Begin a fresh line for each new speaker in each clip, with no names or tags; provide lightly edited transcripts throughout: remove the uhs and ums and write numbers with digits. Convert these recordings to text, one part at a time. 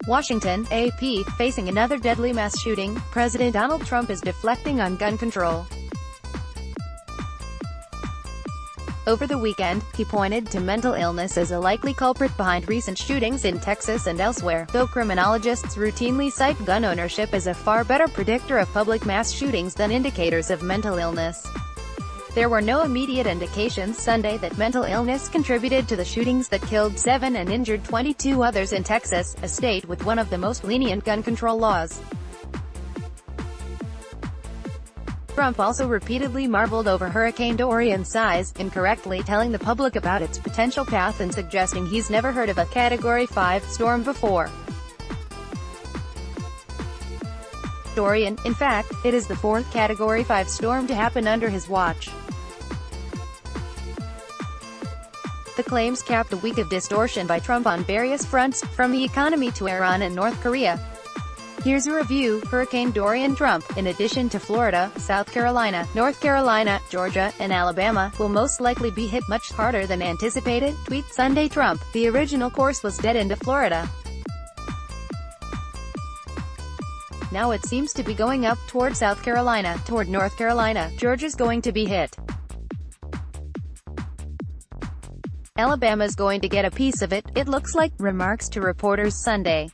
Washington, AP, facing another deadly mass shooting, President Donald Trump is deflecting on gun control. Over the weekend, he pointed to mental illness as a likely culprit behind recent shootings in Texas and elsewhere, though criminologists routinely cite gun ownership as a far better predictor of public mass shootings than indicators of mental illness. There were no immediate indications Sunday that mental illness contributed to the shootings that killed 7 and injured 22 others in Texas, a state with one of the most lenient gun control laws. Trump also repeatedly marveled over Hurricane Dorian's size, incorrectly telling the public about its potential path and suggesting he's never heard of a Category 5 storm before. Dorian, in fact, it is the fourth Category 5 storm to happen under his watch. The claims capped a week of distortion by Trump on various fronts, from the economy to Iran and North Korea. Here's a review. Hurricane Dorian. Trump, in addition to Florida, South Carolina, North Carolina, Georgia, and Alabama, will most likely be hit much harder than anticipated. Tweet Sunday. Trump, the original course was dead into Florida. Now it seems to be going up toward South Carolina, toward North Carolina. Georgia's going to be hit. Alabama's going to get a piece of it, it looks like, remarks to reporters Sunday.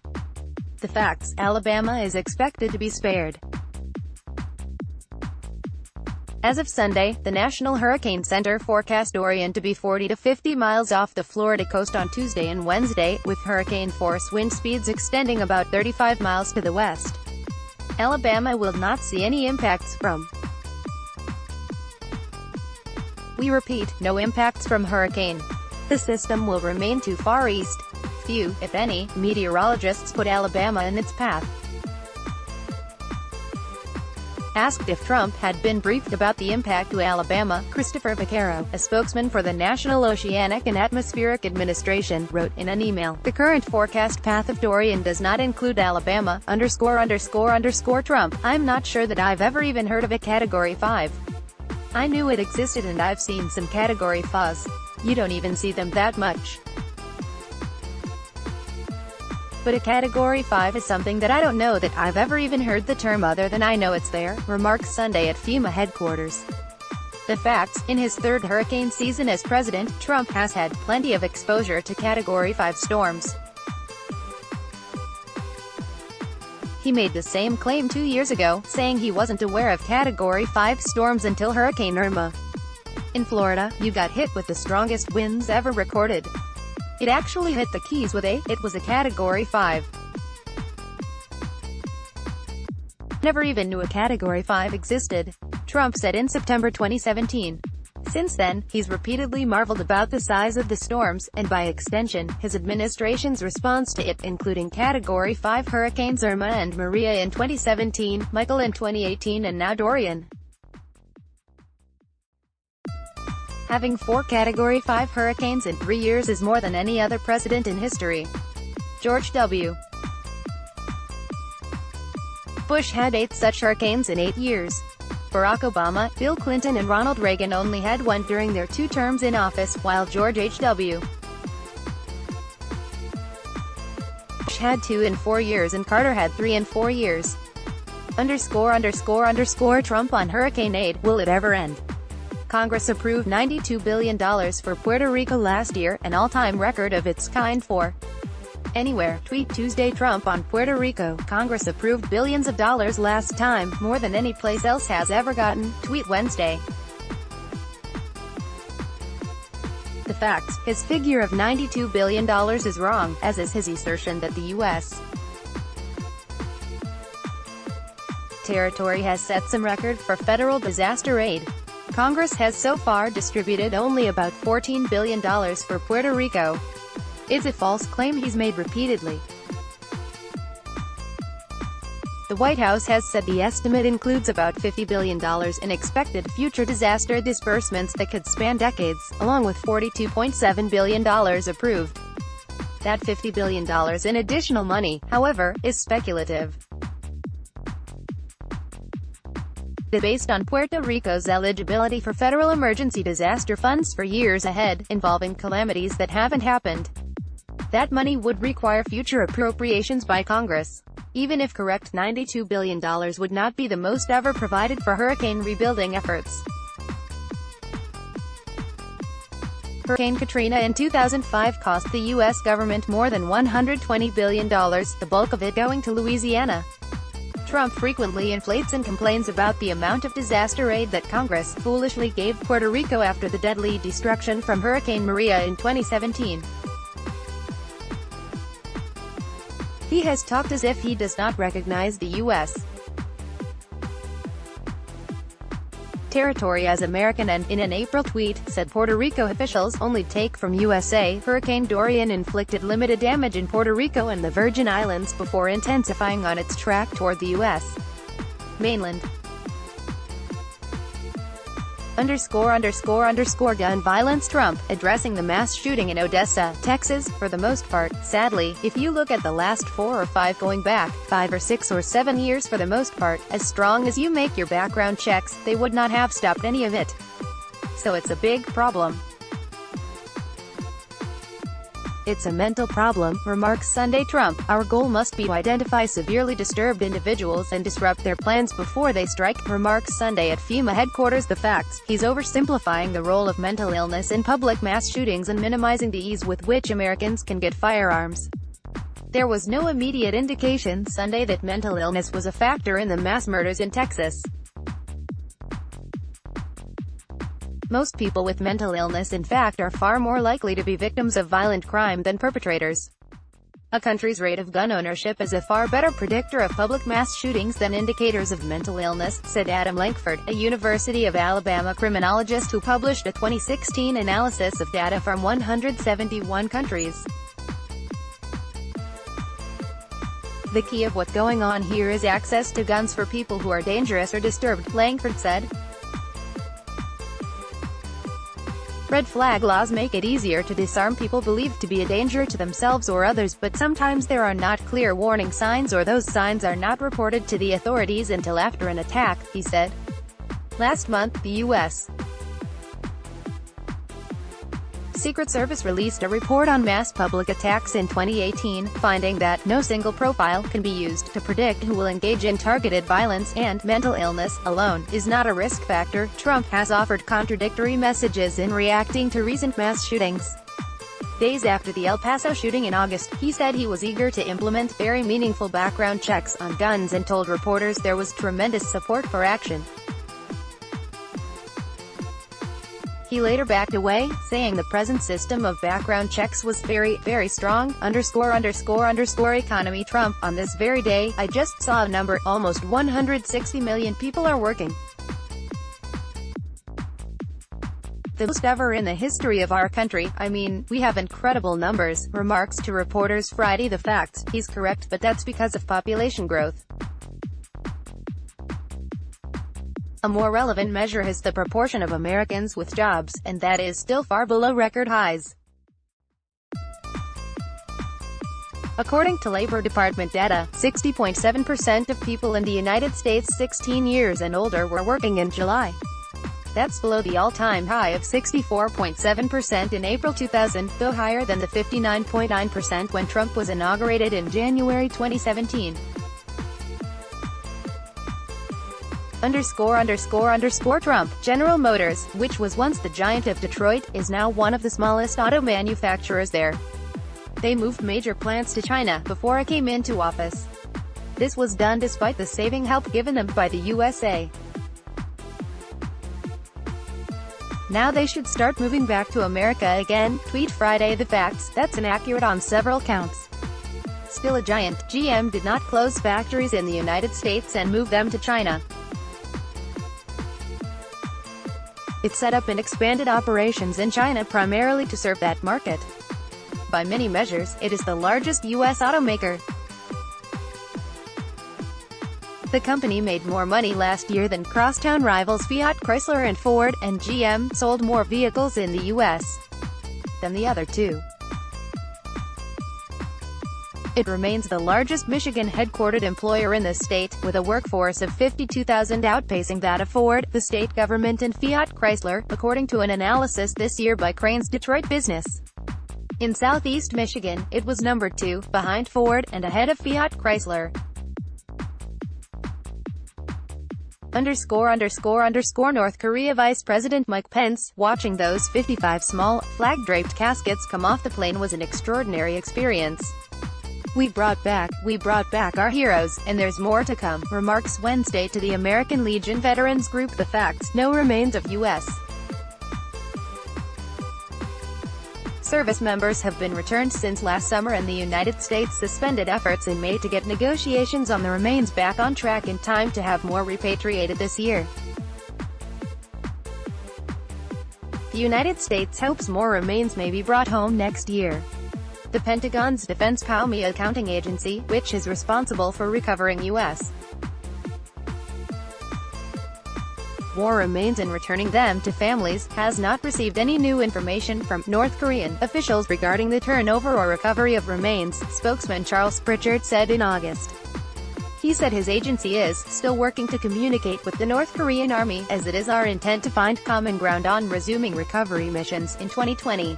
The facts: Alabama is expected to be spared. As of Sunday, the National Hurricane Center forecast Dorian to be 40 to 50 miles off the Florida coast on Tuesday and Wednesday, with hurricane-force wind speeds extending about 35 miles to the west. Alabama will not see any impacts from. We repeat, no impacts from hurricane. The system will remain too far east. Few, if any, meteorologists put Alabama in its path. Asked if Trump had been briefed about the impact to Alabama, Christopher Vaccaro, a spokesman for the National Oceanic and Atmospheric Administration, wrote in an email, "The current forecast path of Dorian does not include Alabama, Trump. I'm not sure that I've ever even heard of a Category 5. I knew it existed and I've seen some Category 5s. You don't even see them that much. But a Category 5 is something that I don't know that I've ever even heard the term other than I know it's there," remarked Sunday at FEMA headquarters. The facts: in his third hurricane season as president, Trump has had plenty of exposure to Category 5 storms. He made the same claim 2 years ago, saying he wasn't aware of Category 5 storms until Hurricane Irma. In Florida, you got hit with the strongest winds ever recorded. It actually hit the Keys with it was a Category 5. Never even knew a Category 5 existed," Trump said in September 2017. Since then, he's repeatedly marveled about the size of the storms, and by extension, his administration's response to it, including Category 5 hurricanes Irma and Maria in 2017, Michael in 2018 and now Dorian. Having 4 Category 5 hurricanes in 3 years is more than any other president in history. George W. Bush had 8 such hurricanes in 8 years. Barack Obama, Bill Clinton and Ronald Reagan only had 1 during their 2 terms in office, while George H.W. Bush had 2 in 4 years and Carter had 3 in 4 years. Trump on hurricane aid, will it ever end? Congress approved $92 billion for Puerto Rico last year, an all-time record of its kind for anywhere. Tweet Tuesday. Trump on Puerto Rico. Congress approved billions of dollars last time, more than any place else has ever gotten. Tweet Wednesday. The facts: his figure of $92 billion is wrong, as is his assertion that the U.S. territory has set some record for federal disaster aid. Congress has so far distributed only about $14 billion for Puerto Rico. It's a false claim he's made repeatedly. The White House has said the estimate includes about $50 billion in expected future disaster disbursements that could span decades, along with $42.7 billion approved. That $50 billion in additional money, however, is speculative. Based on Puerto Rico's eligibility for federal emergency disaster funds for years ahead, involving calamities that haven't happened. That money would require future appropriations by Congress. Even if correct, $92 billion would not be the most ever provided for hurricane rebuilding efforts. Hurricane Katrina in 2005 cost the U.S. government more than $120 billion, the bulk of it going to Louisiana. Trump frequently inflates and complains about the amount of disaster aid that Congress foolishly gave Puerto Rico after the deadly destruction from Hurricane Maria in 2017. He has talked as if he does not recognize the U.S. territory as American and, in an April tweet, said Puerto Rico officials only take from USA. Hurricane Dorian inflicted limited damage in Puerto Rico and the Virgin Islands before intensifying on its track toward the U.S. mainland. ____gun violence. Trump, addressing the mass shooting in Odessa, Texas, for the most part, sadly, if you look at the last 4 or 5 going back, 5 or 6 or 7 years for the most part, as strong as you make your background checks, they would not have stopped any of it. So it's a big problem. It's a mental problem, remarks Sunday Trump. Our goal must be to identify severely disturbed individuals and disrupt their plans before they strike, remarks Sunday at FEMA headquarters. The facts, he's oversimplifying the role of mental illness in public mass shootings and minimizing the ease with which Americans can get firearms. There was no immediate indication Sunday that mental illness was a factor in the mass murders in Texas. Most people with mental illness, in fact, are far more likely to be victims of violent crime than perpetrators. A country's rate of gun ownership is a far better predictor of public mass shootings than indicators of mental illness, said Adam Lankford, a University of Alabama criminologist who published a 2016 analysis of data from 171 countries. The key of what's going on here is access to guns for people who are dangerous or disturbed, Lankford said. Red flag laws make it easier to disarm people believed to be a danger to themselves or others, but sometimes there are not clear warning signs, or those signs are not reported to the authorities until after an attack, he said. Last month, the U.S. Secret Service released a report on mass public attacks in 2018, finding that no single profile can be used to predict who will engage in targeted violence, and mental illness, alone, is not a risk factor. Trump has offered contradictory messages in reacting to recent mass shootings. Days after the El Paso shooting in August, he said he was eager to implement very meaningful background checks on guns and told reporters there was tremendous support for action. He later backed away, saying the present system of background checks was very, very strong. Economy. Trump, on this very day, I just saw a number, almost 160 million people are working. The most ever in the history of our country. I mean, we have incredible numbers, remarks to reporters Friday. The facts, he's correct, but that's because of population growth. A more relevant measure is the proportion of Americans with jobs, and that is still far below record highs. According to Labor Department data, 60.7% of people in the United States 16 years and older were working in July. That's below the all-time high of 64.7% in April 2000, though higher than the 59.9% when Trump was inaugurated in January 2017. Trump. General Motors, which was once the giant of Detroit, is now one of the smallest auto manufacturers there. They moved major plants to China before I came into office. This was done despite the saving help given them by the USA. Now they should start moving back to America again, tweet Friday. The facts, that's inaccurate on several counts. Still a giant, GM did not close factories in the United States and move them to China. It set up and expanded operations in China primarily to serve that market. By many measures, it is the largest U.S. automaker. The company made more money last year than crosstown rivals Fiat, Chrysler and Ford, and GM sold more vehicles in the U.S. than the other two. It remains the largest Michigan-headquartered employer in the state, with a workforce of 52,000 outpacing that of Ford, the state government and Fiat Chrysler, according to an analysis this year by Crain's Detroit Business In Southeast Michigan, it was number 2, behind Ford, and ahead of Fiat Chrysler. North Korea Vice President Mike Pence, watching those 55 small, flag-draped caskets come off the plane was an extraordinary experience. We brought back our heroes, and there's more to come, remarks Wednesday to the American Legion Veterans Group. The facts: no remains of U.S. service members have been returned since last summer, and the United States suspended efforts in May to get negotiations on the remains back on track in time to have more repatriated this year. The United States hopes more remains may be brought home next year. The Pentagon's Defense POMI accounting agency, which is responsible for recovering U.S. war remains and returning them to families, has not received any new information from North Korean officials regarding the turnover or recovery of remains, spokesman Charles Pritchard said in August. He said his agency is still working to communicate with the North Korean Army, as it is our intent to find common ground on resuming recovery missions in 2020.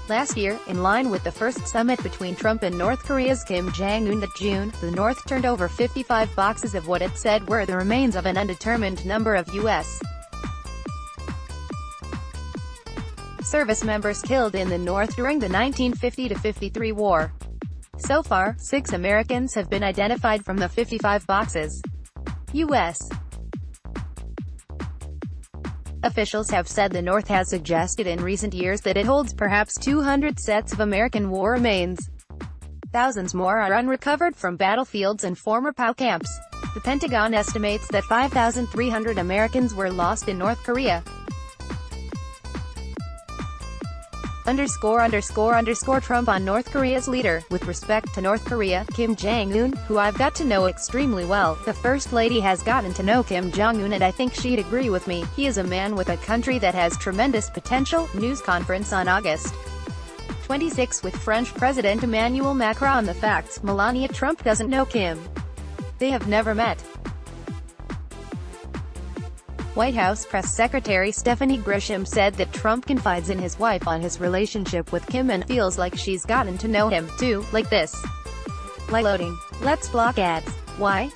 Last year, in line with the first summit between Trump and North Korea's Kim Jong-un that June, the North turned over 55 boxes of what it said were the remains of an undetermined number of U.S. service members killed in the North during the 1950-53 war. So far, 6 Americans have been identified from the 55 boxes. U.S. officials have said the North has suggested in recent years that it holds perhaps 200 sets of American war remains. Thousands more are unrecovered from battlefields and former POW camps. The Pentagon estimates that 5,300 Americans were lost in North Korea. Trump on North Korea's leader. With respect to North Korea, Kim Jong-un, who I've got to know extremely well, the First Lady has gotten to know Kim Jong-un, and I think she'd agree with me. He is a man with a country that has tremendous potential. News conference on August 26 with French President Emmanuel Macron. The facts: Melania Trump doesn't know Kim. They have never met. White House Press Secretary Stephanie Grisham said that Trump confides in his wife on his relationship with Kim and feels like she's gotten to know him, too, like this. Like loading. Let's block ads. Why?